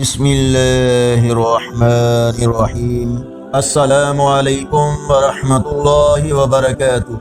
بسم اللہ الرحمن الرحیم۔ السلام علیکم ورحمۃ اللہ وبرکاتہ۔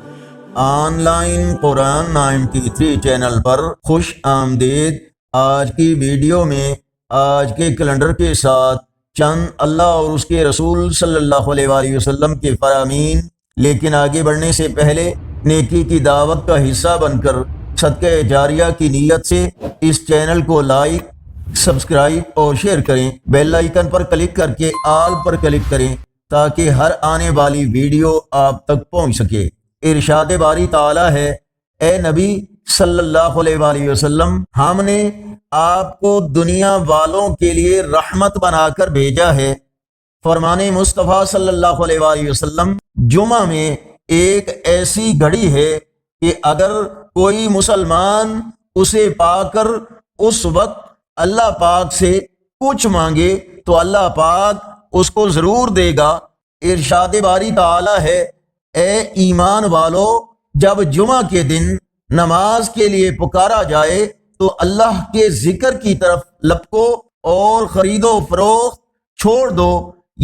آن لائن قرآن 93 چینل پر خوش آمدید۔ آج کی ویڈیو میں آج کے کیلنڈر کے ساتھ چند اللہ اور اس کے رسول صلی اللہ علیہ وآلہ وسلم کے فرامین، لیکن آگے بڑھنے سے پہلے نیکی کی دعوت کا حصہ بن کر صدقہ جاریہ کی نیت سے اس چینل کو لائک، سبسکرائب اور شیئر کریں۔ بیل آئیکن پر کلک کر کے آل پر کلک کریں تاکہ ہر آنے والی ویڈیو آپ تک پہنچ سکے۔ ارشاد باری تعالی ہے، اے نبی صلی اللہ علیہ وآلہ وسلم، ہم نے آپ کو دنیا والوں کے لیے رحمت بنا کر بھیجا ہے۔ فرمان مصطفیٰ صلی اللہ علیہ وآلہ وسلم، جمعہ میں ایک ایسی گھڑی ہے کہ اگر کوئی مسلمان اسے پا کر اس وقت اللہ پاک سے کچھ مانگے تو اللہ پاک اس کو ضرور دے گا۔ ارشاد باری تعالی ہے، اے ایمان والو، جب جمعہ کے دن نماز کے لیے پکارا جائے تو اللہ کے ذکر کی طرف لپکو اور خرید و فروخت چھوڑ دو،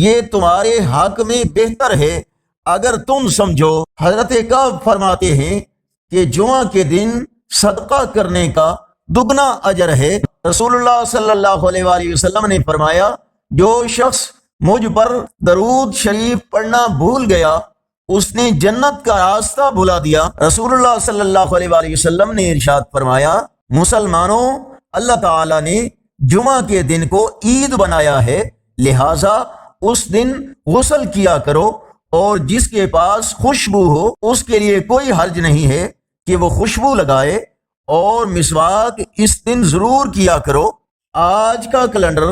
یہ تمہارے حق میں بہتر ہے اگر تم سمجھو۔ حضرت کعب فرماتے ہیں کہ جمعہ کے دن صدقہ کرنے کا دگنا اجر ہے۔ رسول اللہ صلی اللہ علیہ وآلہ وسلم نے فرمایا، جو شخص مجھ پر درود شریف پڑھنا بھول گیا اس نے جنت کا راستہ بھلا دیا۔ رسول اللہ صلی اللہ علیہ وآلہ وسلم نے ارشاد فرمایا، مسلمانوں، اللہ تعالی نے جمعہ کے دن کو عید بنایا ہے، لہٰذا اس دن غسل کیا کرو، اور جس کے پاس خوشبو ہو اس کے لیے کوئی حرج نہیں ہے کہ وہ خوشبو لگائے، اور مسواک اس دن ضرور کیا کرو۔ آج کا کیلنڈر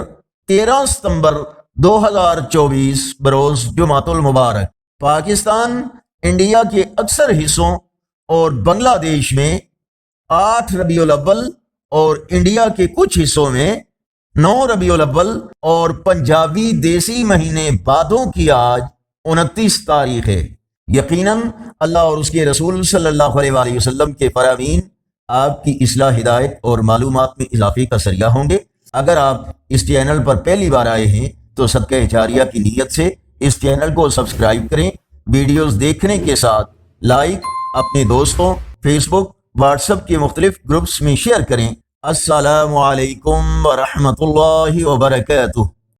13 ستمبر 2024 بروز جمعۃ المبارک۔ پاکستان، انڈیا کے اکثر حصوں اور بنگلہ دیش میں 8 ربیع الاول اور انڈیا کے کچھ حصوں میں 9 ربیع الاول اور پنجابی دیسی مہینے بھادوں کی آج 29 تاریخ ہے۔ یقیناً اللہ اور اس کے رسول صلی اللہ علیہ وآلہ وسلم کے فرامین آپ کی اصلاح، ہدایت اور معلومات میں اضافے کا ذریعہ ہوں گے۔ اگر آپ اس چینل پر پہلی بار آئے ہیں تو صدقہ جاریہ کی نیت سے اس چینل کو سبسکرائب کریں، ویڈیوز دیکھنے کے ساتھ لائک، اپنے دوستوں، فیس بک، واٹس ایپ کے مختلف گروپس میں شیئر کریں۔ السلام علیکم ورحمۃ اللہ وبرکاتہ۔